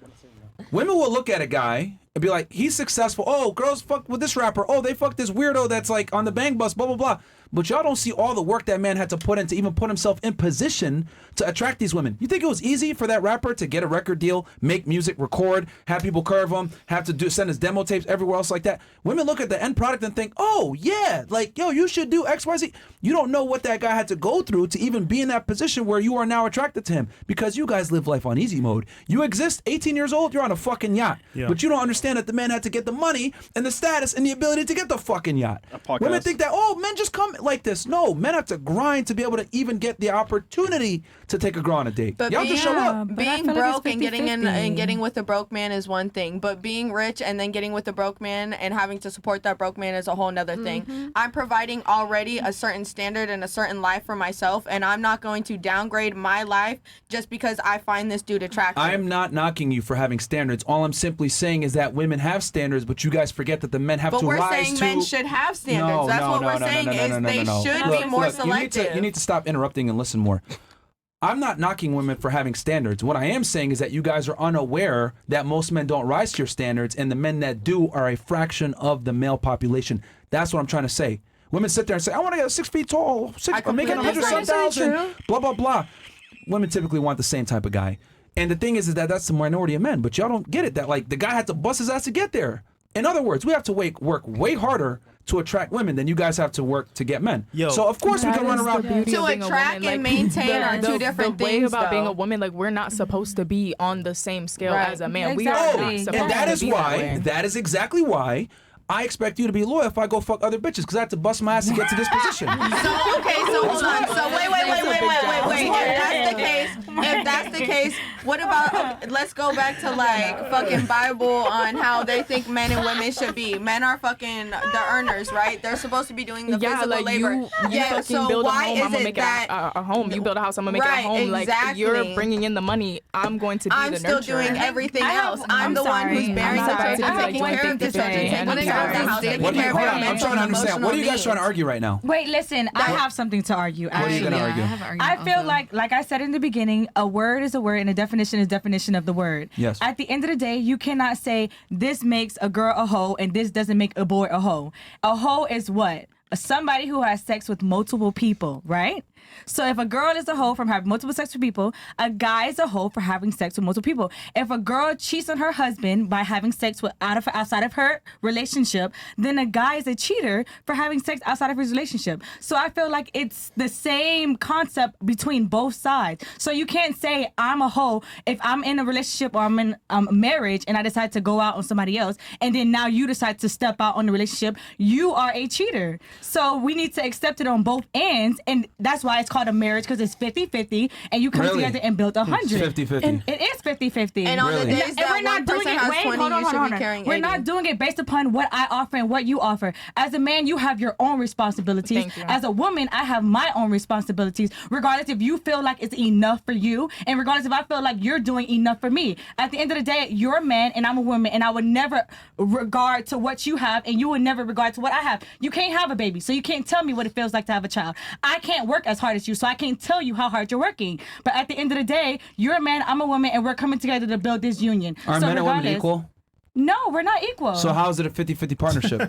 Women will look at a guy and be like, he's successful. Oh, girls fuck with this rapper. Oh, they fuck this weirdo that's like on the bang bus, blah, blah, blah. But y'all don't see all the work that man had to put in to even put himself in position to attract these women. You think it was easy for that rapper to get a record deal, make music, record, have people curve him, have to send his demo tapes everywhere else like that? Women look at the end product and think, oh, yeah, like, yo, you should do X, Y, Z. You don't know what that guy had to go through to even be in that position where you are now attracted to him because you guys live life on easy mode. You exist, 18 years old, you're on a fucking yacht. Yeah. But you don't understand that the man had to get the money and the status and the ability to get the fucking yacht. podcast. Women think that, oh, men just come like this. No, men have to grind to be able to even get the opportunity to take a girl on a date. But Y'all being, just show up. But I being feel like it's broke and getting in 50-50. and getting with a broke man is one thing, but being rich and then getting with a broke man and having to support that broke man is a whole nother thing. I'm providing already a certain standard and a certain life for myself, and I'm not going to downgrade my life just because I find this dude attractive. I'm not knocking you for having standards. All I'm simply saying is that women have standards, but you guys forget that the men have But to we're rise saying to. men should have standards. That's what we're saying is they should be more selective. You need to stop interrupting and listen more. I'm not knocking women for having standards. What I am saying is that you guys are unaware that most men don't rise to your standards, and the men that do are a fraction of the male population. That's what I'm trying to say. Women sit there and say, I want to get 6 feet tall, I'm making completely agree. 100,000, blah, blah, blah. Women typically want the same type of guy. And the thing is that that's the minority of men, but y'all don't get it. That like the guy had to bust his ass to get there. In other words, we have to work way harder to attract women than you guys have to work to get men. Yo. So of course we can run around. beauty To of being a attract woman. and Like, maintain are two different the way things, about being though. a woman, like we're not supposed to be on the same scale Right. as a man. We Exactly. are not And supposed And that to is be why, that way. that is exactly why I expect you to be loyal if I go fuck other bitches, because I had to bust my ass to get to this position. So hold on. So wait. If that's the case, what about let's go back to like fucking Bible on how they think men and women should be. Men are fucking the earners, right? They're supposed to be doing the Yeah, physical like labor. you Yeah. fucking So build a why home, is I'm gonna it make that it a home. You build a house, I'm gonna make Right, it a home. Like exactly. you're bringing in the money, I'm going to be I'm the still nurturer. doing everything I have- else? I'm I'm the one who's sorry. bearing I'm the sorry. children, I have taking one care thing of the to children, say, taking and I'm care of the sorry. house, taking What do you, care of hold their on, I'm mental trying to and understand. What are you emotional guys trying to needs. argue right now? Wait, listen. I have something to argue. What are you gonna argue? I have an argument I feel also. like I said in the beginning, a word is a word and a definition is definition of the word. Yes. At the end of the day, you cannot say this makes a girl a hoe and this doesn't make a boy a hoe. A hoe is what? somebody who has sex with multiple people, right? So if a girl is a hoe from having multiple sex with people, a guy is a hoe for having sex with multiple people. If a girl cheats on her husband by having sex with outside of her relationship, then a guy is a cheater for having sex outside of his relationship. So I feel like it's the same concept between both sides. So you can't say I'm a hoe if I'm in a relationship or I'm in a marriage and I decide to go out on somebody else, and then now you decide to step out on the relationship. You are a cheater. So we need to accept it on both ends, and that's why it's called a marriage, because it's 50-50 and you come Really? together and build 100. It's 50-50. And it is 50-50. And on the Really? days that one person has 20, you should be carrying 80. We're not doing it based upon what I offer and what you offer. As a man, you have your own responsibilities. Thank you. As a woman, I have my own responsibilities, regardless if you feel like it's enough for you and regardless if I feel like you're doing enough for me. At the end of the day, you're a man and I'm a woman, and I would never regard to what you have and you would never regard to what I have. You can't have a baby, so you can't tell me what it feels like to have a child. I can't work as hard as you, so I can't tell you how hard you're working. But at the end of the day, you're a man, I'm a woman, and we're coming together to build this union. Are so men and women regardless- equal? No, we're not equal. So how is it a 50-50 partnership?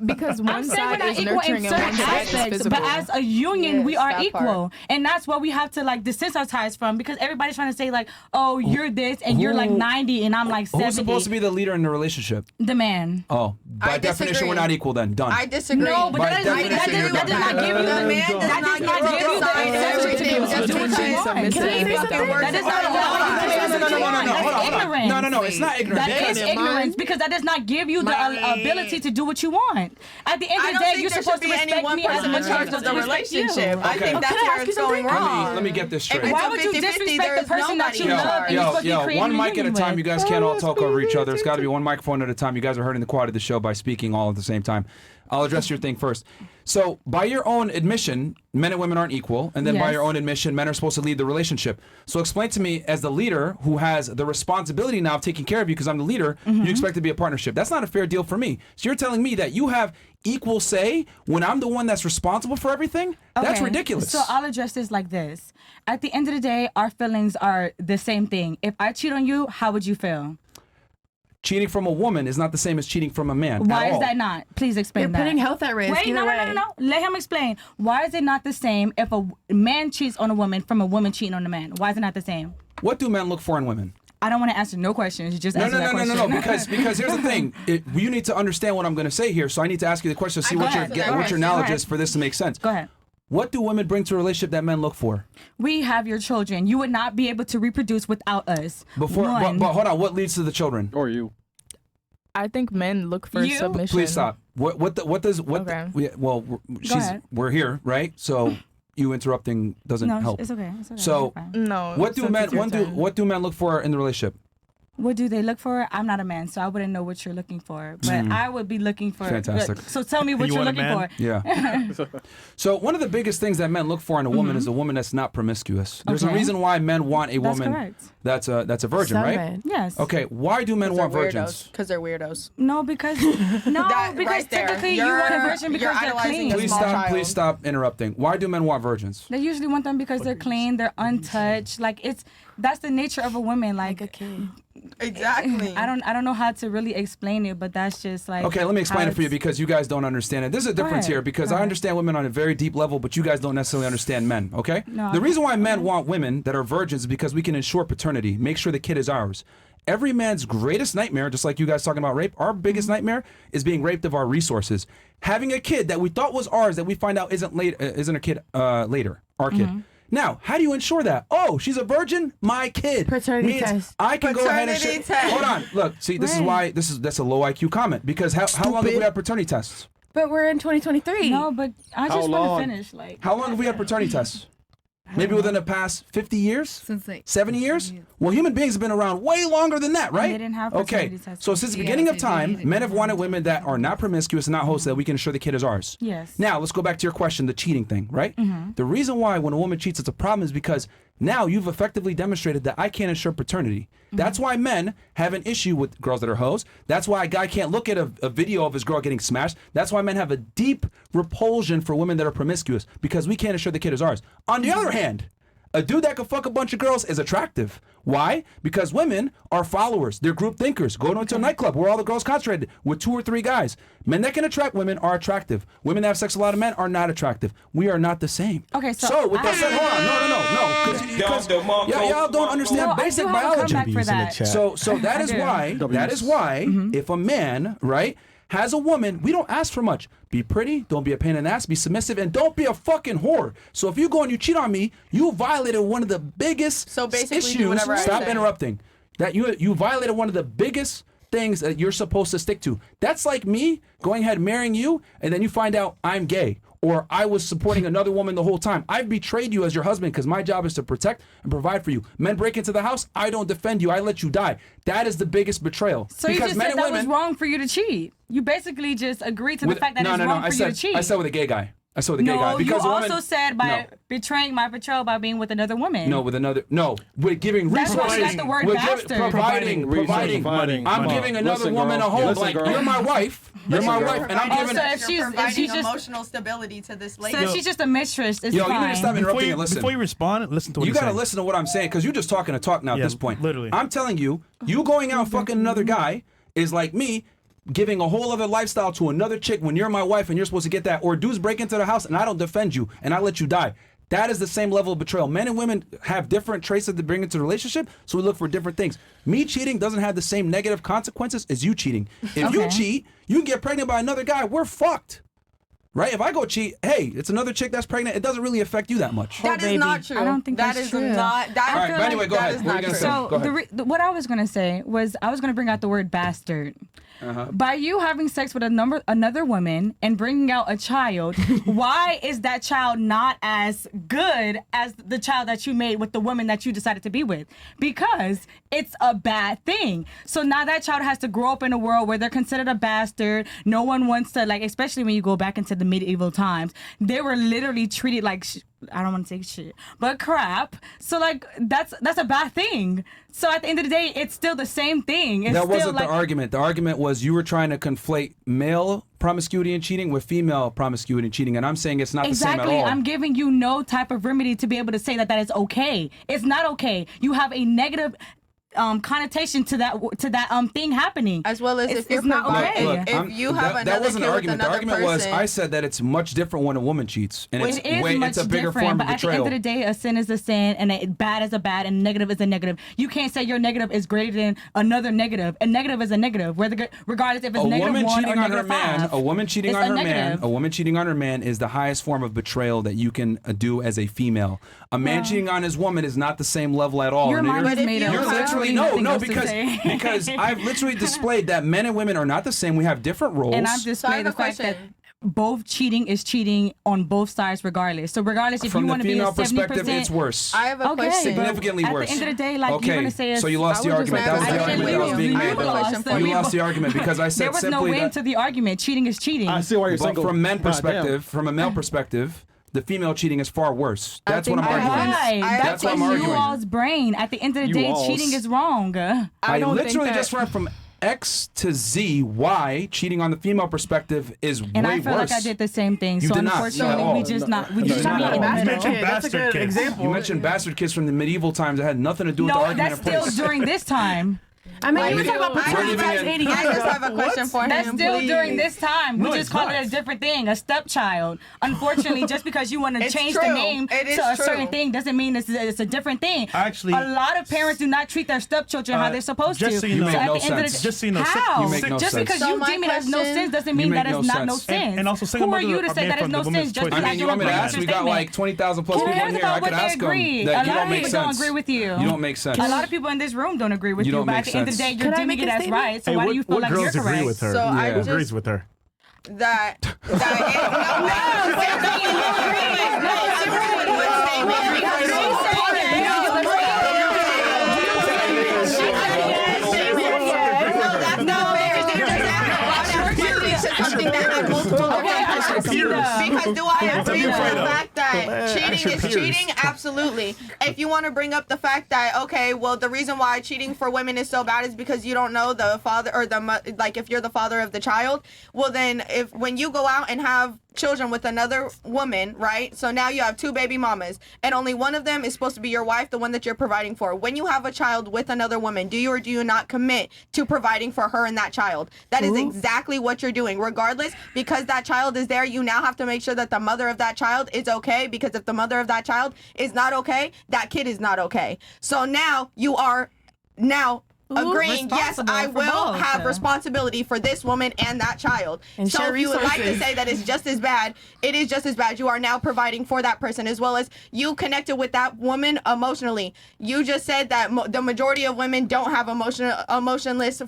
Because one I'm saying we're side not is equal in nurturing and one certain side is aspects, physical. but as a union, we Yes, are that equal, part. and that's what we have to like desensitize from, because everybody's trying to say like, oh, you're this and you're like 90 and I'm like 70. Who's supposed to be the leader in the relationship? The man. Oh, by I definition, disagree. we're not equal then. Done. I disagree. No, but By that definition, you're does not done. give you The man that does does not not get give to you the decide exception to everything. do Just what because you want. submissive Can I say about something? the That does not allow you to do what you want. That's ignorance. No, it's not ignorance. That is ignorance, because that does not give you the ability to do what you want. At the end I of the don't day, think you're there supposed should to be any respect one me as person much in as charge I'm of the supposed to respect you. relationship. I Okay. think that's Can I where ask it's you going something? wrong. Let me get this straight. If Why it's a would you 50-50, disrespect the there's person that you nobody in love and you're supposed to be creating one a mic at a union time. with? You guys can't all talk over each other. It's got to be one microphone at a time. You guys are hurting the quality of the show by speaking all at the same time. I'll address your thing first. So, by your own admission, men and women aren't equal, and then by Yes. your own admission, men are supposed to lead the relationship. So, explain to me, as the leader who has the responsibility now of taking care of you, because I'm the leader, you expect to be a partnership. That's not a fair deal for me. So, you're telling me that you have equal say when I'm the one that's responsible for everything? That's Okay, ridiculous. So I'll address this like this. At the end of the day, our feelings are the same thing. If I cheat on you, how would you feel? Cheating from a woman is not the same as cheating from a man. Why at is all. that not? Please explain You're that. putting health at risk. Wait, either no. way. Let him explain. Why is it not the same if a man cheats on a woman from a woman cheating on a man? Why is it not the same? What do men look for in women? I don't want to answer no questions. You just No, answer that question. because here's the thing. You need to understand what I'm going to say here, so I need to ask you the question to see Go what ahead. your Go what ahead. your Go knowledge ahead. is for this to make sense. Go ahead. What do women bring to a relationship that men look for? We have your children. You would not be able to reproduce without us. Before, One. but hold on. What leads to the children? Or you. I think men look for You? submission. Please stop. What does Okay. ahead. we're here, right? So you interrupting doesn't No, help. it's okay. It's okay. So- You're fine. No. What do since men it's your turn. what do men look for in the relationship? What do they look for? I'm not a man, so I wouldn't know what you're looking for. But I would be looking for. Fantastic. So tell me what You you're want a looking man? for. Yeah. So one of the biggest things that men look for in a woman is a woman that's not promiscuous. There's a Okay. reason why men want a That's woman correct. that's a virgin, Some right? men. Yes. Okay. Why do men want virgins? Because they're weirdos. No, because That because right there. technically you You're- want a virgin because you're they're idolizing clean. a Please small stop. child. Please stop interrupting. Why do men want virgins? They usually want them because they're clean, they're untouched. Like that's the nature of a woman. Like a kid. Exactly. I don't know how to really explain it, but that's just like Okay, let me explain how it for you it's- because you guys don't understand it. There's a difference ahead. here because Go I ahead. understand women on a very deep level, but you guys don't necessarily understand men, okay? No, the I- reason why men want women that are virgins is because we can ensure paternity, make sure the kid is ours. Every man's greatest nightmare, just like you guys talking about rape, our biggest Mm-hmm. nightmare is being raped of our resources. Having a kid that we thought was ours that we find out isn't a kid later, our kid. Mm-hmm. Now, how do you ensure that? Oh, she's a virgin, my kid. Paternity Means test. I can go ahead and Paternity test. hold on. Look, see, this is Right. why that's a low IQ comment because how long have we had paternity tests? But we're in 2023. No, but I How just want long? to finish. Like How long have we had paternity tests? Maybe within the past 50 years? Since like 70 years? Well, human beings have been around way longer than that, right? they didn't have Okay, paternity tests. so since the Yeah, beginning of they time, did. men have wanted women that are not promiscuous and not hosts that we can ensure the kid is ours. Yes. Now, let's go back to your question, the cheating thing, right? Mm-hmm. The reason why when a woman cheats it's a problem is because now you've effectively demonstrated that I can't ensure paternity. Mm-hmm. That's why men have an issue with girls that are hoes. That's why a guy can't look at a video of his girl getting smashed. That's why men have a deep repulsion for women that are promiscuous because we can't ensure the kid is ours. On the other hand, A dude that can fuck a bunch of girls is attractive. Why? Because women are followers. They're group thinkers. Go into a nightclub where all the girls concentrated with 2 or 3 guys. Men that can attract women are attractive. Women that have sex with a lot of men are not attractive. We are not the same. Okay, so with that said, hold on, no. Because y'all don't understand Well, I basic do have a biology. comeback for that. So that is do. why if a man, right, has a woman, we don't ask for much. Be pretty, don't be a pain in the ass, be submissive, and don't be a fucking whore. So if you go and you cheat on me, you violated one of the biggest So basically, do issues. whatever I Stop say. interrupting. That you violated one of the biggest things that you're supposed to stick to. That's like me going ahead marrying you, and then you find out I'm gay. Or I was supporting another woman the whole time. I've betrayed you as your husband because my job is to protect and provide for you. Men break into the house, I don't defend you. I let you die. That is the biggest betrayal. So you because just men said and that was women, wrong for you to cheat. You basically just agreed to the with- fact that no, it's no, wrong no. for you to cheat. I said with a gay guy. I said with a gay guy No, because you a woman, also said by betraying my betrothed by being with another woman. No, with another. No, we're giving That's resources. why you got the word We're bastard. providing. Providing I'm money. giving another Listen, woman girl. a home. Listen, Like girl. you're my wife. You're my wife, and I'm Oh, giving. so if she's providing just emotional stability to this lady. so if she's just a mistress, it's Yo, fine. you need to stop interrupting and listen. Before you respond, listen to what You he's gotta saying. listen to what I'm saying because you're just talking to talk now at Yeah, this point. literally. I'm telling you, you going out fucking another guy is like me giving a whole other lifestyle to another chick when you're my wife and you're supposed to get that. Or dudes break into the house and I don't defend you and I let you die. That is the same level of betrayal. Men and women have different traits that they bring into the relationship, so we look for different things. Me cheating doesn't have the same negative consequences as you cheating. If you Okay. cheat, you can get pregnant by another guy, we're fucked. Right? If I go cheat, hey, it's another chick that's pregnant, it doesn't really affect you that much. That is not true. I don't think that that's is true. not. That, All right, but anyway, go that ahead. is What were not you gonna true. say? So Go ahead. what I was gonna say was I was gonna bring out the word bastard. By you having sex with another woman and bringing out a child, why is that child not as good as the child that you made with the woman that you decided to be with? Because it's a bad thing. So now that child has to grow up in a world where they're considered a bastard. No one wants to, like, especially when you go back into the medieval times, they were literally treated like I don't want to say shit, but crap. So like that's a bad thing. So at the end of the day, it's still the same thing. It's That still wasn't like, the argument. The argument was you were trying to conflate male promiscuity and cheating with female promiscuity and cheating, and I'm saying it's not the same Exactly. at all. I'm giving you no type of remedy to be able to say that is okay. It's not okay. You have a negative connotation to that thing happening. As well as It's- if you're it's not providing, okay. if you have that another wasn't kid the with argument. The another argument was person. I said that it's much different when a woman cheats, and it's It is much it's a bigger different, form but of at the end betrayal. of the day, a sin is a sin, and a bad is a bad, and negative is a negative. You can't say your negative is greater than another negative. A negative is a negative, regardless if it's A negative woman 1 or cheating on her negative man, 5. a woman cheating It's on a her man, negative. a woman cheating on her man is the highest form of betrayal that you can do as a female. A man cheating on his woman is not the same level at all. Your And mind you're- was made up. You're I literally have no, nothing else to because say. because I've literally displayed that men and women are not the same. We have different roles. And I've displayed the fact that both cheating is cheating on both sides regardless. So regardless if From you the want to be a female 70%, perspective, it's worse. I have a okay, question. Significantly at worse. the end of the day, like okay, you're gonna say, so you lost the argument. That was the I argument didn't that was lose. being You made. lost. You lost the argument because I said there was no simply win that. to the argument. Cheating is cheating. I see why you're But single. from men God perspective, from a male perspective, the female cheating is far worse. That's what I'm think arguing. Right. That's what in I'm you arguing. all's brain. At the end of the You day, alls. cheating is wrong. I don't think literally that- just went from X to Z why cheating on the female perspective is And way I feel worse. like I did the same thing. You So did not. unfortunately, No. we just not. We No, just no, not no. in the You middle. mentioned That's a bastard good kids. example. You mentioned bastard kids from the medieval times that had nothing to do with the No, argument that's in still place. during this time. I mean, Like, you were talking about I paternity just- tax 80 I years just ago. have a question for That's him. still please. during this time. We No, just it's call not. it a different thing, a stepchild. Unfortunately, just because you want to It's change the true. name It is to a true. certain thing doesn't mean it's a different thing. Actually- a lot of parents do not treat their stepchildren how they're supposed just to. so you know- You make at no the end of the sense. day, Just so you know, how? You make no just sense. because So you my deem it as no question- sense doesn't You mean make that it's no not no sense. sense. And also single who are mothers you to are say made that it's from no the woman's sense? Just choice. I because mean, you you want me to agree with ask? your We got statement? like 20,000 plus Who people in cares here. I about could what they ask them agree? that A you lot don't of make people don't sense. agree with you. You don't make sense. A lot of people in this room don't agree with You you, don't but make at the end of the day, sense. you're Could I deeming make it a as statement? right. So Hey, why do what- you feel what like girls you're agree correct? with her? So I Yeah. Who just agrees with her? that because do I agree with the fact that cheating is cheating? Absolutely. If you want to bring up the fact that, okay, well, the reason why cheating for women is so bad is because you don't know the father or like if you're the father of the child, well then if when you go out and have children with another woman, right? So now you have 2 baby mamas, and only one of them is supposed to be your wife, the one that you're providing for. When you have a child with another woman, do you or do you not commit to providing for her and that child? That is exactly what you're doing. Regardless, because that child is there, you now have to make sure that the mother of that child is okay, because if the mother of that child is not okay, that kid is not okay. So now you are agreeing, yes, I will have responsibility for this woman and that child. And so share if you would like to resources. say that it's just as bad, it is just as bad. You are now providing for that person, as well as you connected with that woman emotionally. You just said that the majority of women don't have emotionless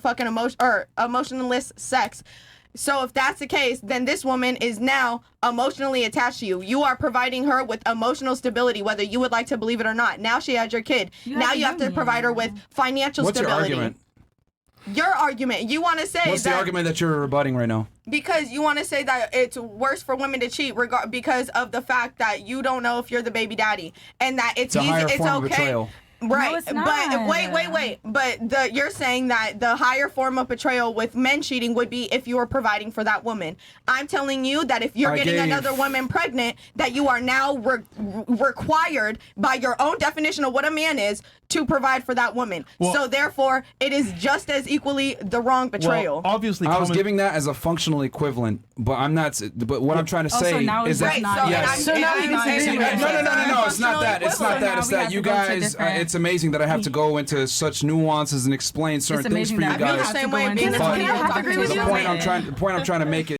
sex. So if that's the case, then this woman is now emotionally attached to you. You are providing her with emotional stability, whether you would like to believe it or not. Now she has your kid. Now you have to provide her with financial What's your stability. argument? Your argument. You want to say What's the argument that you're rebutting right now? because you want to say that it's worse for women to cheat because of the fact that you don't know if you're the baby daddy, and that it's a easy, higher it's form of okay. betrayal. Right, No, it's but not. wait. But you're saying that the higher form of betrayal with men cheating would be if you were providing for that woman. I'm telling you that if you're getting another woman pregnant, that you are now required by your own definition of what a man is to provide for that woman. Well, so therefore, it is just as equally the wrong betrayal. Well, obviously, I was giving that as a functional equivalent, but I'm not. But what I'm trying to say is that yes. So now you can say No, it's not that. It's not that. It's that you guys. It's amazing that I have to go into such nuances and explain certain things for you guys. I feel the same way. The point I'm trying to make is